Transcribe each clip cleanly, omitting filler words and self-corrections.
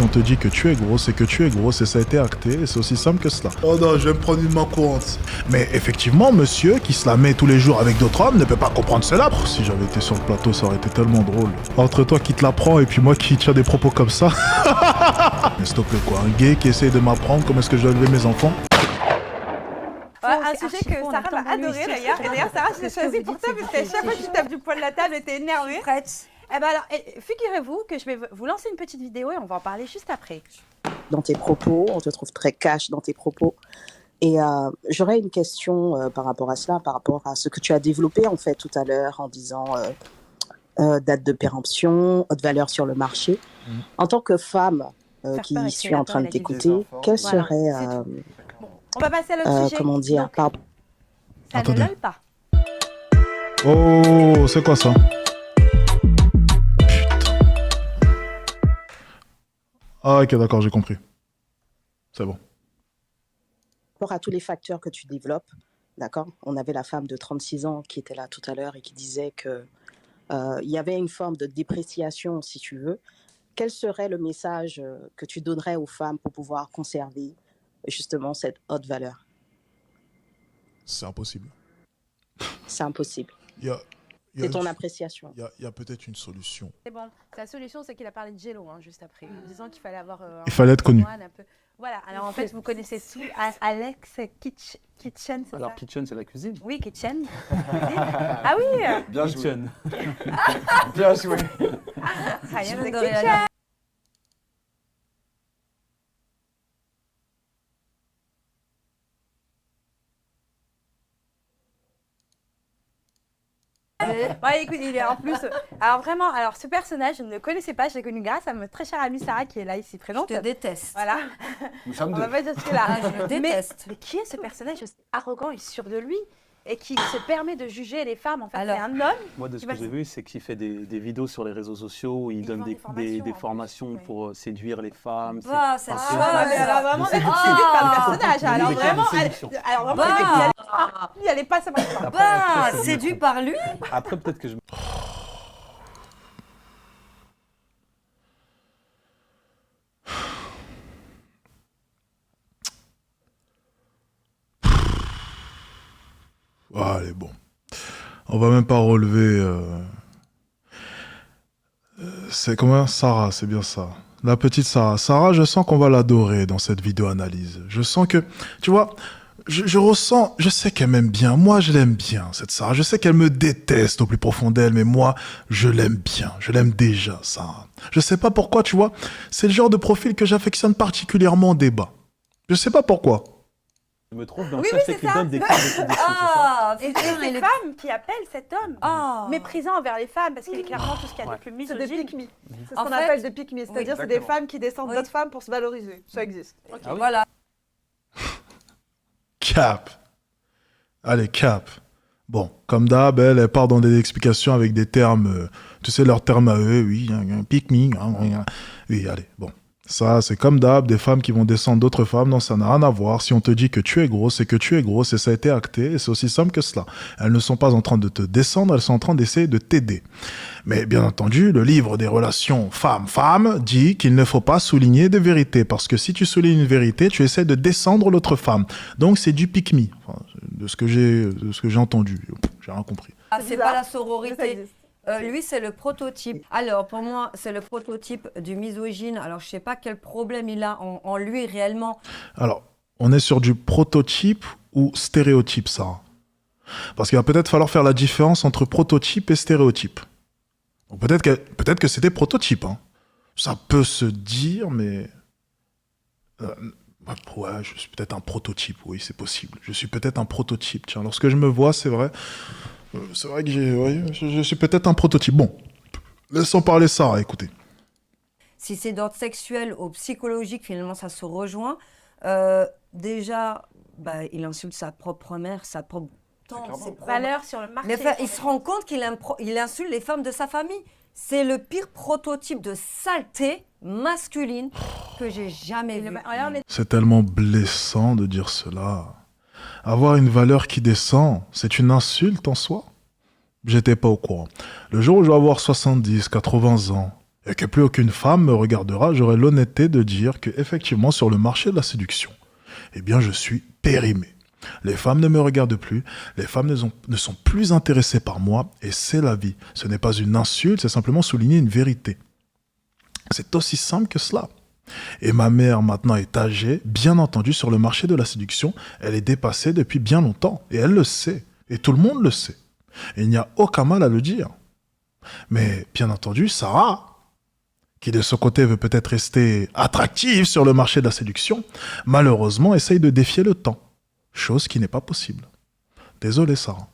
on te dit que tu es gros, c'est que tu es gros, et ça a été acté, et c'est aussi simple que cela. Oh non, je vais me prendre une main courante. Mais effectivement, monsieur qui se la met tous les jours avec d'autres hommes ne peut pas comprendre cela. Si j'avais été sur le plateau, ça aurait été tellement drôle. Entre toi qui te la prends et puis moi qui tiens des propos comme ça. Mais s'il te plaît quoi, un gay qui essaye de m'apprendre comment est-ce que je dois élever mes enfants. Un sujet que Sarah va adorer d'ailleurs. Et d'ailleurs, Sarah, je l'ai choisi pour toi parce qu'à chaque fois que tu tapes du poil de la table, t'es énervée. Prête. Eh ben alors, figurez-vous que je vais vous lancer une petite vidéo et on va en parler juste après. Dans tes propos, on te trouve très cash dans tes propos. Et j'aurais une question par rapport à cela, par rapport à ce que tu as développé en fait tout à l'heure en disant date de péremption, haute valeur sur le marché. En tant que femme qui suis en train de t'écouter, quelle serait... On va passer à l'autre sujet. Comment dire, pardon. Ça ne lol pas. Oh, c'est quoi ça? Putain. Ah ok, d'accord, j'ai compris. C'est bon. Par rapport à tous les facteurs que tu développes, d'accord? On avait la femme de 36 ans qui était là tout à l'heure et qui disait que il y avait une forme de dépréciation, si tu veux. Quel serait le message que tu donnerais aux femmes pour pouvoir conserver justement cette haute valeur? C'est impossible. C'est impossible. C'est ton appréciation. Il y a peut-être une solution. C'est bon. La solution, c'est qu'il a parlé de Jello juste après, en disant qu'il fallait avoir. Il fallait être connu. Un peu. Voilà. Alors en fait, vous connaissez tout Alex Kitchen, c'est ça? Alors Kitchen, c'est la cuisine. Oui, Kitchen. Ah oui. Bien joué. Bien joué. Rien de Kitchen. Ouais, écoute, il est en plus. Alors vraiment, alors ce personnage, je ne le connaissais pas, je l'ai connu grâce à ma très chère amie Sarah qui est là ici présente. Je te déteste. Voilà. Nous sommes On deux. va pas dire ce que là. Je le déteste. Mais qui est ce personnage aussi arrogant et sûr de lui et qui se permet de juger les femmes? En fait, Alors, c'est un homme. Moi, de ce que j'ai vu, c'est qu'il fait des vidéos sur les réseaux sociaux où il donne des formations plus. pour séduire les femmes. Bah, c'est enfin, ça. Ah, mais alors vraiment, elle est séduite par le personnage. Alors vraiment, alors vraiment, il allait pas savoir. Bah, séduit par lui. Après, peut-être que je... Allez, bon. On va même pas relever... C'est comment? Sarah, c'est bien ça. La petite Sarah. Sarah, je sens qu'on va l'adorer dans cette vidéo analyse. Je sens que... Tu vois, je ressens... Je sais qu'elle m'aime bien. Moi, je l'aime bien, cette Sarah. Je sais qu'elle me déteste au plus profond d'elle, mais moi, je l'aime bien. Je l'aime déjà, Sarah. Je sais pas pourquoi, tu vois. C'est le genre de profil que j'affectionne particulièrement au débat. Je sais pas pourquoi. Je me trompe dans Oui, ça, oui, c'est c'est qu'il ça. donne des cours de séduction, c'est ça? Ah, Et putain, c'est il les est... femmes qui appellent cet homme Ah. méprisant envers les femmes parce qu'il est clairement tout ce qu'il y a de plus C'est des misogyne. pick-me. C'est ce En qu'on fait- appelle des pick-me. C'est-à-dire, c'est des exactement. femmes qui descendent Oui. d'autres femmes pour se valoriser. Ça existe. Ok. Ah oui. Voilà. Cap. Allez, cap. Bon, comme d'hab, elle part dans des explications avec des termes, tu sais, leurs termes à eux, oui, pick me, oui, allez, bon. Ça, c'est comme d'hab, des femmes qui vont descendre d'autres femmes, non, ça n'a rien à voir. Si on te dit que tu es gros, c'est que tu es gros, et ça a été acté, et c'est aussi simple que cela. Elles ne sont pas en train de te descendre, elles sont en train d'essayer de t'aider. Mais bien entendu, le livre des relations femme-femme dit qu'il ne faut pas souligner des vérités, parce que si tu soulignes une vérité, tu essaies de descendre l'autre femme. Donc c'est du pick me, enfin, de ce que j'ai entendu. J'ai rien compris. Ah, c'est pas la Ça sororité. existe. Lui, c'est le prototype. Alors, pour moi, c'est le prototype du misogyne. Alors, je sais pas quel problème il a en lui réellement. Alors, on est sur du prototype ou stéréotype, ça. Parce qu'il va peut-être falloir faire la différence entre prototype et stéréotype. Donc peut-être que c'était prototype. Hein. Ça peut se dire, mais... ouais, je suis peut-être un prototype, oui, c'est possible. Je suis peut-être un prototype. Tiens, lorsque je me vois, c'est vrai que je suis peut-être un prototype. Bon, laissons parler Sarah, écoutez. Si c'est d'ordre sexuel ou psychologique, finalement, ça se rejoint. Déjà, bah, il insulte sa propre mère, sa propre tante, ses propres... Valeur sur le marché. Il se rend compte qu'il insulte les femmes de sa famille. C'est le pire prototype de saleté masculine que j'ai jamais vu. C'est tellement blessant de dire cela. Avoir une valeur qui descend, c'est une insulte en soi. J'étais pas au courant. Le jour où je vais avoir 70, 80 ans, et que plus aucune femme me regardera, j'aurai l'honnêteté de dire que effectivement sur le marché de la séduction, eh bien je suis périmé. Les femmes ne me regardent plus, les femmes ne sont plus intéressées par moi, et c'est la vie. Ce n'est pas une insulte, c'est simplement souligner une vérité. C'est aussi simple que cela. Et ma mère maintenant est âgée, bien entendu sur le marché de la séduction, elle est dépassée depuis bien longtemps, et elle le sait, et tout le monde le sait. Et il n'y a aucun mal à le dire. Mais bien entendu, Sarah, qui de son côté veut peut-être rester attractive sur le marché de la séduction, malheureusement essaye de défier le temps. Chose qui n'est pas possible. Désolé, Sarah.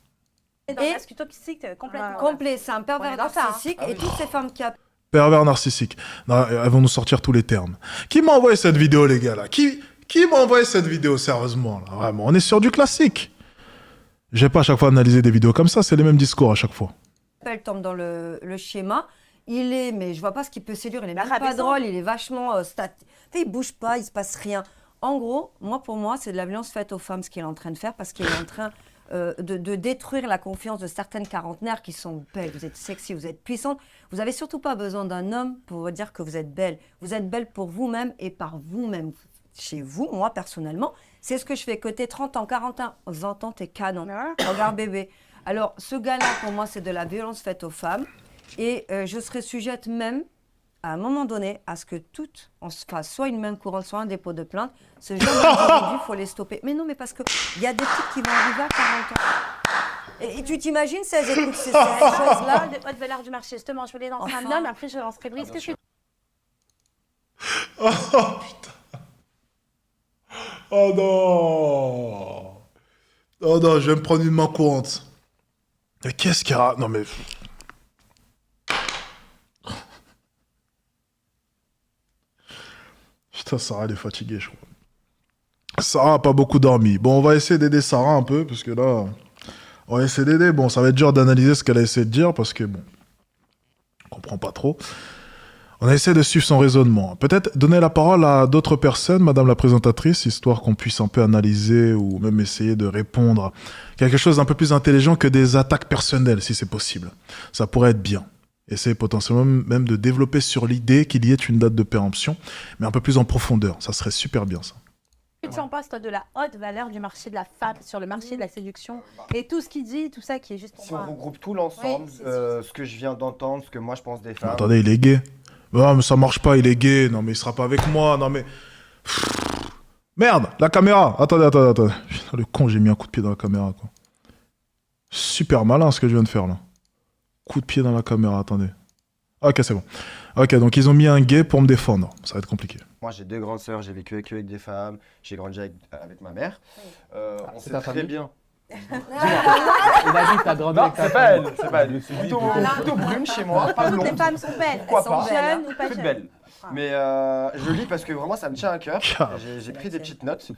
Et dans masque toxique, complètement. Complet, c'est un On pervers est dans ça, hein. narcissique. Et toutes ces femmes qui Pervers narcissique. Non, elles vont nous sortir tous les termes. Qui m'a envoyé cette vidéo, les gars, là? Qui m'a envoyé cette vidéo, sérieusement, là? Vraiment, on est sur du classique. J'ai pas à chaque fois analysé des vidéos comme ça, c'est les mêmes discours à chaque fois. appellent tombent dans le schéma. Il est, mais je vois pas ce qu'il peut séduire. Il est même pas rabaissant. drôle, il est vachement statique. Il bouge pas, il se passe rien. En gros, pour moi, c'est de la violence faite aux femmes, ce qu'il est en train de faire, parce qu'il est en train de détruire la confiance de certaines quarantenaires qui sont belles. Vous êtes sexy, vous êtes puissante. Vous n'avez surtout pas besoin d'un homme pour vous dire que vous êtes belle. Vous êtes belle pour vous-même et par vous-même. Chez vous, moi, personnellement, c'est ce que je fais. Côté 30 ans, 40 ans, 20 ans, t'es canon. Regarde bébé. Alors, ce gars-là, pour moi, c'est de la violence faite aux femmes. Et je serais sujette même, à un moment donné, à ce que toutes, on se fasse soit une main courante, soit un dépôt de plainte. Ce genre d'individus, il faut les stopper. Mais non, mais parce qu'il y a des types qui vont arriver à 40 ans. Et tu t'imagines si elles écoutent ces choses-là De haute valeur du marché, justement, je voulais lancer un homme, après je lancerai Brice. Qu'est-ce que Oh putain. Oh non. Oh non, je vais me prendre une main courante. Mais qu'est-ce qu'il y a? Non mais... Putain, Sarah, elle est fatiguée, je crois. Sarah a pas beaucoup dormi. Bon, on va essayer d'aider Sarah un peu, parce que là... On va essayer d'aider. Bon, ça va être dur d'analyser ce qu'elle a essayé de dire, parce que, bon... On comprend pas trop. On a essayé de suivre son raisonnement. Peut-être donner la parole à d'autres personnes, madame la présentatrice, histoire qu'on puisse un peu analyser ou même essayer de répondre à quelque chose d'un peu plus intelligent que des attaques personnelles, si c'est possible. Ça pourrait être bien. Essayer potentiellement même de développer sur l'idée qu'il y ait une date de péremption, mais un peu plus en profondeur. Ça serait super bien, ça. tu en penses, toi, de la haute valeur du marché de la femme, sur le marché de la séduction, et tout ce qu'il dit, tout ça qui est juste pour Si on moi. regroupe tout l'ensemble, Oui, c'est ce que je viens d'entendre, ce que moi je pense des femmes. Attendez, il est gay. Non, mais ça marche pas, il est gay. Non, mais il sera pas avec moi. Non, mais... Merde, la caméra. Attendez. Putain, le con, j'ai mis un coup de pied dans la caméra, quoi. Super malin, ce que je viens de faire, là. Coup de pied dans la caméra, attendez. Ok, c'est bon. Ok, donc ils ont mis un gay pour me défendre. Ça va être compliqué. Moi j'ai 2 grandes sœurs, j'ai vécu avec des femmes, j'ai grandi avec ma mère. On c'est sait ta très famille bien. Il a dit que t'as grandi Non, avec ta c'est pas elle, famille. c'est pas elle. Plutôt brune chez moi, pas Toutes les blonde. femmes sont belles. Pourquoi Elles sont pas jeunes ou pas Toutes jeunes. belles. Mais je lis parce que vraiment ça me tient à cœur. Ah. J'ai pris des petites notes.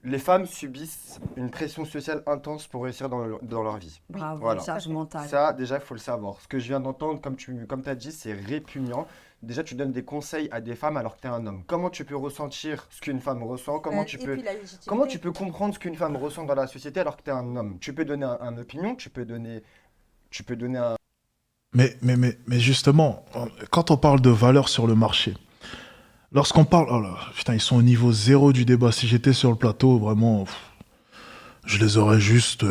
Les femmes subissent une pression sociale intense pour réussir dans leur vie. Bravo, Voilà. charge mentale. Ça, déjà, il faut le savoir. Ce que je viens d'entendre, comme tu as dit, c'est répugnant. Déjà, tu donnes des conseils à des femmes alors que tu es un homme. Comment tu peux ressentir ce qu'une femme ressent? Comment tu peux comprendre ce qu'une femme ressent dans la société alors que tu es un homme? Tu peux donner une opinion, tu peux donner un... Mais justement, quand on parle de valeur sur le marché, lorsqu'on parle... Oh là, putain, ils sont au niveau 0 du débat. Si j'étais sur le plateau, vraiment, je les aurais juste...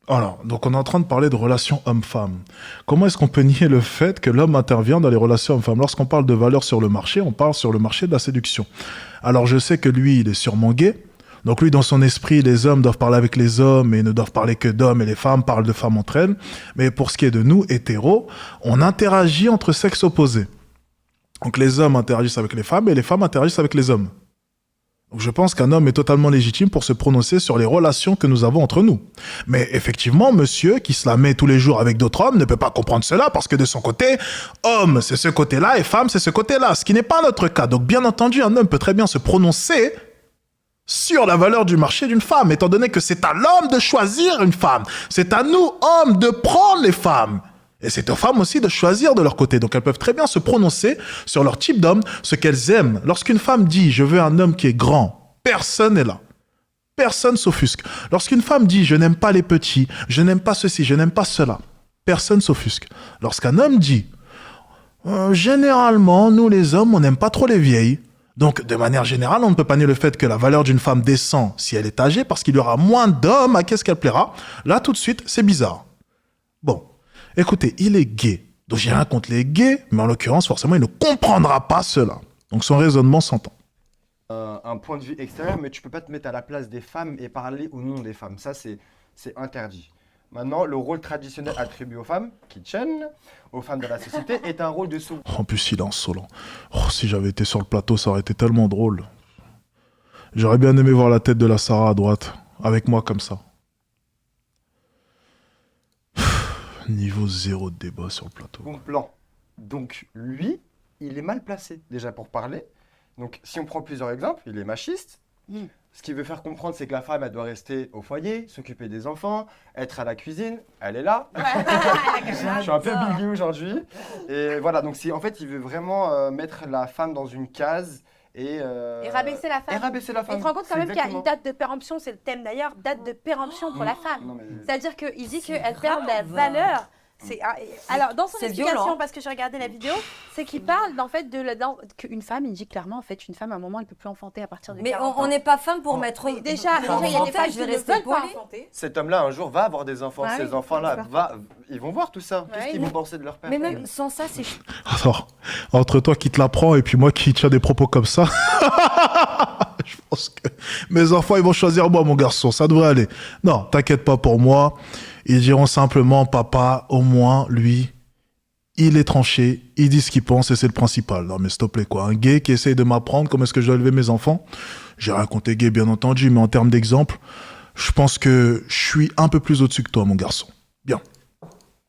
Alors, donc on est en train de parler de relations homme-femme. Comment est-ce qu'on peut nier le fait que l'homme intervient dans les relations homme-femme? Lorsqu'on parle de valeur sur le marché, on parle sur le marché de la séduction. Alors je sais que lui, il est sûrement gay. Donc lui, dans son esprit, les hommes doivent parler avec les hommes et ne doivent parler que d'hommes, et les femmes parlent de femmes entre elles. Mais pour ce qui est de nous, hétéros, on interagit entre sexes opposés. Donc les hommes interagissent avec les femmes et les femmes interagissent avec les hommes. Donc je pense qu'un homme est totalement légitime pour se prononcer sur les relations que nous avons entre nous. Mais effectivement, monsieur qui se la met tous les jours avec d'autres hommes ne peut pas comprendre cela parce que de son côté, homme c'est ce côté-là et femme c'est ce côté-là, ce qui n'est pas notre cas. Donc bien entendu, un homme peut très bien se prononcer sur la valeur du marché d'une femme, étant donné que c'est à l'homme de choisir une femme. C'est à nous, hommes, de prendre les femmes. Et c'est aux femmes aussi de choisir de leur côté. Donc elles peuvent très bien se prononcer sur leur type d'homme, ce qu'elles aiment. Lorsqu'une femme dit « je veux un homme qui est grand », personne n'est là. Personne s'offusque. Lorsqu'une femme dit « je n'aime pas les petits, je n'aime pas ceci, je n'aime pas cela », personne s'offusque. Lorsqu'un homme dit Généralement, nous les hommes, on n'aime pas trop les vieilles. Donc, de manière générale, on ne peut pas nier le fait que la valeur d'une femme descend si elle est âgée parce qu'il y aura moins d'hommes à qui est-ce qu'elle plaira. Là, tout de suite, c'est bizarre. Bon, écoutez, il est gay. Donc, j'ai rien contre les gays, mais en l'occurrence, forcément, il ne comprendra pas cela. Donc, son raisonnement s'entend. Un point de vue extérieur, mais tu peux pas te mettre à la place des femmes et parler au nom des femmes. Ça, c'est interdit. Maintenant, le rôle traditionnel attribué aux femmes, kitchen, aux femmes de la société, est un rôle de sous. En plus, il est insolent. Oh, si j'avais été sur le plateau, ça aurait été tellement drôle. J'aurais bien aimé voir la tête de la Sarah à droite, avec moi comme ça. Niveau zéro de débat sur le plateau. Bon plan. Donc, lui, il est mal placé, déjà pour parler. Donc, si on prend plusieurs exemples, il est machiste. Ce qu'il veut faire comprendre, c'est que la femme, elle doit rester au foyer, s'occuper des enfants, être à la cuisine. Elle est là. Je suis un peu biggie aujourd'hui. Et voilà, donc en fait, il veut vraiment mettre la femme dans une case et rabaisser la femme. Et rabaisser la femme. Et tu te rends compte quand même qu'il y a Exactement. une date de péremption, c'est le thème d'ailleurs, date de péremption pour la femme. Non, mais- C'est-à-dire qu'il dit C'est qu'elle perd de la grave. valeur. Alors, dans son c'est explication, violent. parce que j'ai regardé la vidéo, c'est qu'il parle en fait qu'une femme, il dit clairement, en fait, une femme, à un moment, elle ne peut plus enfanter à partir de Mais 40 on ans. n'est pas femme pour mettre. Oui, déjà, il y a des enfanter, femmes je qui vais ne rester veulent pas polie. enfanter. Cet homme-là, un jour, va avoir des enfants. Ouais, Ces oui, enfants-là, j'espère. ils vont voir tout ça. Qu'est-ce Ouais, qu'ils ils vont penser de leur père Mais même sans ça, c'est. Alors, entre toi qui te l'apprends et puis moi qui tiens des propos comme ça, je pense que mes enfants, ils vont choisir moi, mon garçon. Ça devrait aller. Non, t'inquiète pas pour moi. Ils diront simplement, papa, au moins, lui, il est tranché, il dit ce qu'il pense et c'est le principal. Non, mais s'il te plaît, quoi. Un gay qui essaye de m'apprendre comment est-ce que je dois élever mes enfants. J'ai rien contre les gays, bien entendu, mais en termes d'exemple, je pense que je suis un peu plus au-dessus que toi, mon garçon. Bien.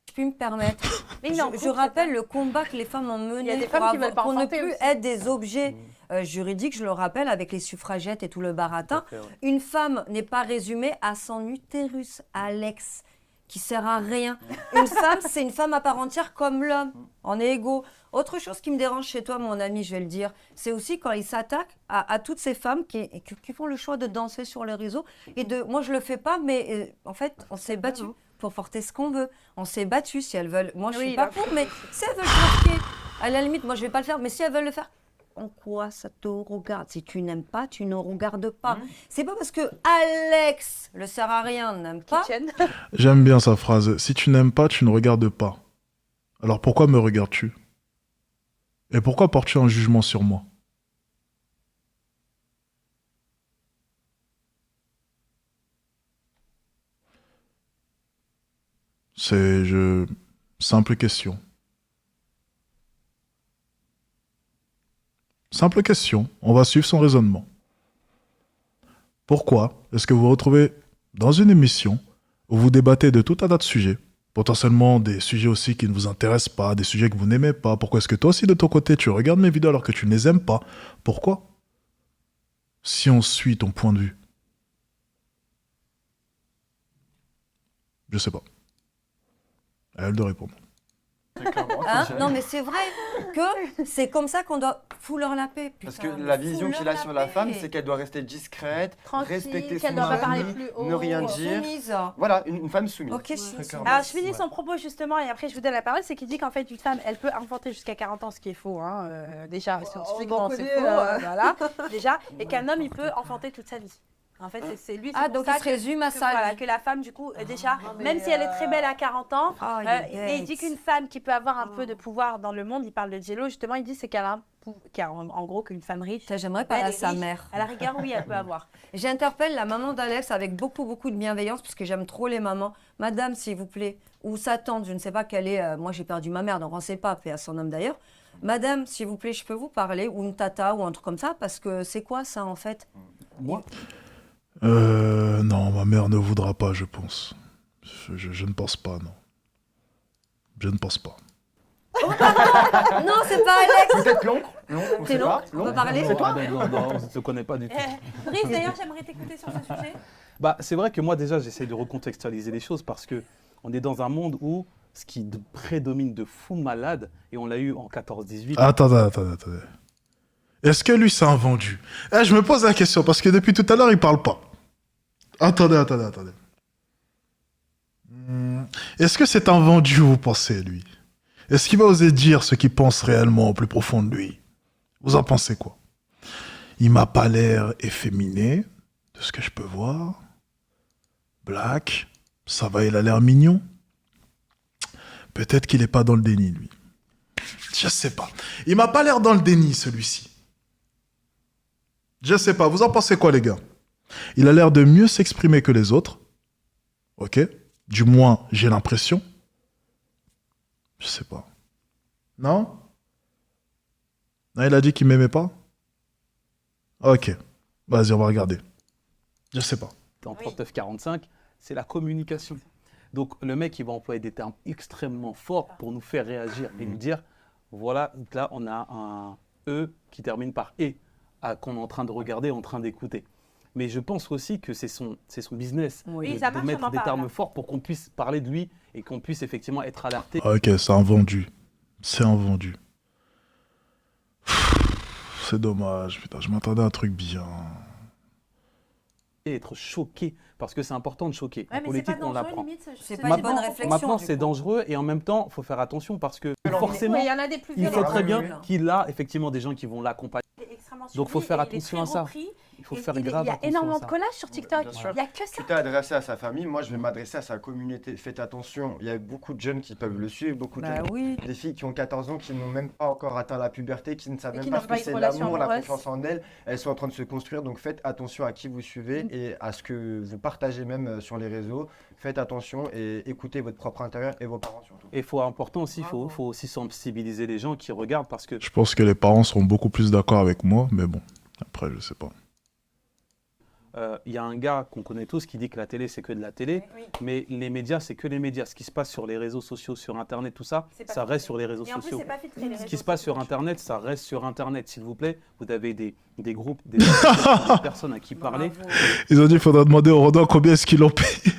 Je puis me permettre. Mais il est en Je couple, rappelle le combat que les femmes ont mené Il y a des pour, femmes qui veulent pas pour ne enfanter plus aussi. être des objets juridiques, je le rappelle, avec les suffragettes et tout le baratin. Tout à fait, ouais. Une femme n'est pas résumée à son utérus, Alex, qui sert à rien. Une femme, c'est une femme à part entière comme l'homme. On est égaux. Autre chose qui me dérange chez toi, mon ami, je vais le dire, c'est aussi quand ils s'attaquent à toutes ces femmes qui font le choix de danser sur les réseaux. Et moi, je le fais pas, mais en fait, on s'est battu pour porter ce qu'on veut. On s'est battu si elles veulent. Moi, je suis Oui, pas là. pour, mais si elles veulent marquer, à la limite, moi, je vais pas le faire, mais si elles veulent le faire, en quoi ça te regarde? Si tu n'aimes pas, tu ne regardes pas. C'est pas parce que Alex le sert à rien, n'aime pas. Kitchen. J'aime bien sa phrase. Si tu n'aimes pas, tu ne regardes pas. Alors pourquoi me regardes-tu? Et pourquoi portes-tu un jugement sur moi? Simple question. Simple question. On va suivre son raisonnement. Pourquoi est-ce que vous vous retrouvez dans une émission où vous débattez de tout un tas de sujets, potentiellement des sujets aussi qui ne vous intéressent pas, des sujets que vous n'aimez pas? Pourquoi est-ce que toi aussi de ton côté tu regardes mes vidéos alors que tu ne les aimes pas? Pourquoi? Si on suit ton point de vue. Je sais pas. À elle de répondre. Très clairement, Hein c'est- Non, mais c'est vrai que c'est comme ça qu'on doit fouler la paix. Parce que putain, la vision fous-leur qu'il a sur la paix. femme, c'est qu'elle doit rester discrète, Tranquille, respecter qu'elle son doit pas parler mari, plus haut. ne rien dire. Soumise. Voilà, une femme soumise. Ok, je suis Très soumise. clairement. Alors, je finis Ouais. son propos justement et après je vous donne la parole. C'est qu'il dit qu'en fait, une femme, elle peut enfanter jusqu'à 40 ans, ce qui est faux. Hein. Déjà, scientifiquement, c'est connaît, faux. Voilà, déjà. Et qu'un homme, il peut enfanter toute sa vie. En fait, c'est lui. Ah, c'est pour donc ça il se résume à que, ça. voilà, lui. que la femme, du coup, déjà, mais, même si elle est très belle à 40 ans, Ah, il est et il dit bête. qu'une femme qui peut avoir un peu de pouvoir dans le monde, il parle de Jello, justement, il dit c'est qu'elle a en gros qu'une femme riche. Putain, j'aimerais belle parler à et sa riche, mère. À la rigueur, oui, elle peut avoir. J'interpelle la maman d'Alex avec beaucoup, beaucoup de bienveillance parce que j'aime trop les mamans. Madame, s'il vous plaît, ou sa tante, je ne sais pas quelle est. Moi, j'ai perdu ma mère, donc on ne sait pas, paix à son homme d'ailleurs. Madame, s'il vous plaît, je peux vous parler, ou une tata, ou un truc comme ça, parce que c'est quoi ça en fait? Moi, Non, ma mère ne voudra pas, je pense. Je ne pense pas, non. Je ne pense pas. Non, c'est pas Alex. Peut-être l'oncle. Non, on T'es sait pas. l'oncle? On peut parler? C'est toi. non, on ne se connaît pas du tout. Brice, d'ailleurs, j'aimerais t'écouter sur ce sujet. Bah, c'est vrai que moi, déjà, j'essaie de recontextualiser les choses parce que on est dans un monde où ce qui prédomine de fou malade, et on l'a eu en 14-18. Attendez. Est-ce que lui, c'est un vendu? Je me pose la question, parce que depuis tout à l'heure, il parle pas. Attendez. Est-ce que c'est un vendu, vous pensez, lui? Est-ce qu'il va oser dire ce qu'il pense réellement au plus profond de lui? Vous en pensez quoi? Il m'a pas l'air efféminé, de ce que je peux voir. Black, ça va, il a l'air mignon. Peut-être qu'il est pas dans le déni, lui. Je sais pas. Il m'a pas l'air dans le déni, celui-ci. Je sais pas. Vous en pensez quoi, les gars? Il a l'air de mieux s'exprimer que les autres. Ok? Du moins, j'ai l'impression. Je sais pas. Non? Non, il a dit qu'il m'aimait pas? Ok. Vas-y, on va regarder. Je sais pas. Dans 39-45, c'est la communication. Donc le mec, il va employer des termes extrêmement forts pour nous faire réagir et nous dire, voilà, là on a un E qui termine par E, qu'on est en train de regarder, en train d'écouter. Mais je pense aussi que c'est son business Oui, ça de marche, on mettre en des parle. termes forts pour qu'on puisse parler de lui et qu'on puisse effectivement être alerté Ok, c'est un vendu. C'est un vendu. C'est dommage, putain, je m'attendais à un truc bien. et être choqué, parce que c'est important de choquer. En Ouais, mais c'est pas politique, on dangereux, l'apprend. limite. C'est ce pas une débat bonne en profondeur. réflexion. Maintenant, du c'est coup. dangereux et en même temps, il faut faire attention parce que forcément, Oui, il y en a des plus il violents. sait très bien oui, oui. qu'il a effectivement des gens qui vont l'accompagner. Il est extrêmement Donc, faut suivi faire et il est attention très à ça. repris. Il faut Et faire il grave y a attention énormément à de ça. collages sur TikTok. Bien sûr. Il n'y a que ça. Tu t'es adressé à sa famille, moi je vais m'adresser à sa communauté. Faites attention, il y a beaucoup de jeunes qui peuvent le suivre, beaucoup de Bah jeunes. oui. Des filles qui ont 14 ans, qui n'ont même pas encore atteint la puberté, qui ne savent Et même qui pas n'ont ce pas que eu de c'est relation l'amour, la amoureuse. confiance en elles. Elles sont en train de se construire, donc faites attention à qui vous suivez et à ce que vous partagez même sur les réseaux. Faites attention et écoutez votre propre intérieur et vos parents surtout. Et important aussi, il Bravo. faut aussi sensibiliser les gens qui regardent parce que Je pense que les parents seront beaucoup plus d'accord avec moi, mais bon, après, je sais pas. il y a un gars qu'on connaît tous qui dit que la télé, c'est que de la télé, Oui. mais les médias, c'est que les médias. Ce qui se passe sur les réseaux sociaux, sur Internet, tout ça, C'est pas ça filtré. reste sur les réseaux Et en plus, sociaux. c'est pas filtré. les Ce qui réseaux se passe sociaux. sur Internet, ça reste sur Internet, s'il vous plaît. Vous avez des groupes, des personnes à qui parler. Bravo. Ils ont dit qu'il faudra demander aux Rodins combien est-ce qu'ils l'ont payé.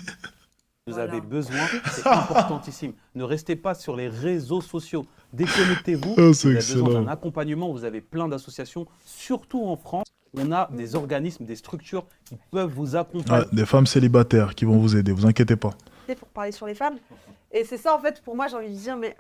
Vous Voilà. avez besoin, c'est importantissime. Ne restez pas sur les réseaux sociaux. Déconnectez-vous. Oh, Vous c'est avez besoin excellent. d'un accompagnement. Vous avez plein d'associations, surtout en France. On a des organismes, des structures qui peuvent vous accompagner. Ouais, des femmes célibataires qui vont vous aider, vous inquiétez pas. Pour parler sur les femmes. Et c'est ça, en fait, pour moi, j'ai envie de dire, mais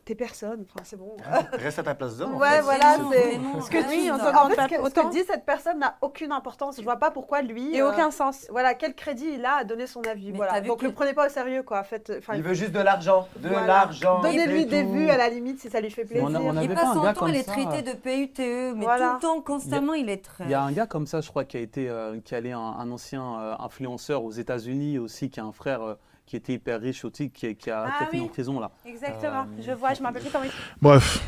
t'es personne. Enfin, c'est bon. Reste à ta place d'homme. en Ouais, fait. voilà, non, c'est. vraiment, Ce que oui, tu on en s'en fait, rend ce pas que autant. dit cette personne n'a aucune importance. Je vois pas pourquoi lui. Et aucun sens. Voilà, quel crédit il a à donner son avis. Mais Voilà. t'as vu Donc que- le prenez pas au sérieux, quoi. En fait, enfin, Il veut juste de l'argent, de voilà. l'argent. Donnez-lui c'est des tout. vues à la limite si ça lui fait plaisir. On avait Il pas passe un son gars temps, comme il est ça, traité de PUTE, mais Voilà. tout le temps, constamment, il est très... Il y a un gars comme ça, je crois, qui allait un ancien influenceur aux États-Unis aussi, qui a un frère qui était hyper riche aussi, qui a Ah fini oui. en prison là. Exactement. Je vois, je m'appelle plus comment il Bref,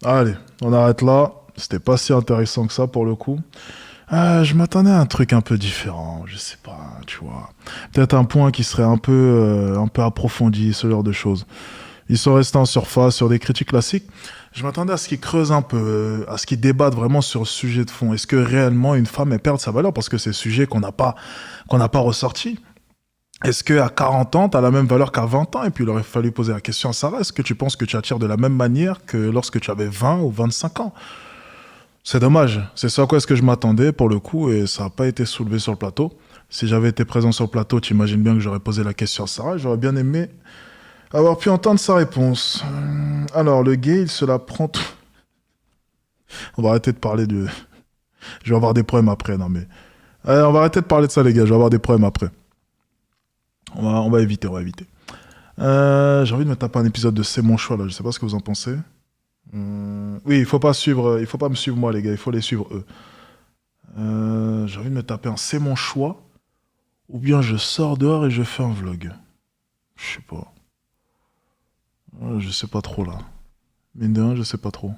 allez, on arrête là. C'était pas si intéressant que ça pour le coup. Je m'attendais à un truc un peu différent, je sais pas, tu vois. Peut-être un point qui serait un peu approfondi, ce genre de choses. Ils sont restés en surface sur des critiques classiques. Je m'attendais à ce qu'ils creusent un peu, à ce qu'ils débattent vraiment sur le sujet de fond. Est-ce que réellement une femme elle perd sa valeur parce que c'est un sujet qu'on n'a pas ressorti? Est-ce qu'à 40 ans, tu as la même valeur qu'à 20 ans? Et puis il aurait fallu poser la question à Sarah, est-ce que tu penses que tu attires de la même manière que lorsque tu avais 20 ou 25 ans? C'est dommage, c'est ça à quoi est-ce que je m'attendais pour le coup, et ça n'a pas été soulevé sur le plateau. Si j'avais été présent sur le plateau, tu imagines bien que j'aurais posé la question à Sarah, j'aurais bien aimé avoir pu entendre sa réponse. Alors, le gay, il se la prend tout... On va arrêter de parler de... Je vais avoir des problèmes après, non mais... on va arrêter de parler de ça les gars, je vais avoir des problèmes après. On va éviter. J'ai envie de me taper un épisode de C'est mon choix là, je sais pas ce que vous en pensez. Oui, il faut pas me suivre moi les gars, il faut les suivre eux. J'ai envie de me taper un C'est mon choix, ou bien je sors dehors et je fais un vlog. Je sais pas. Je sais pas trop là. Mine de rien, je sais pas trop.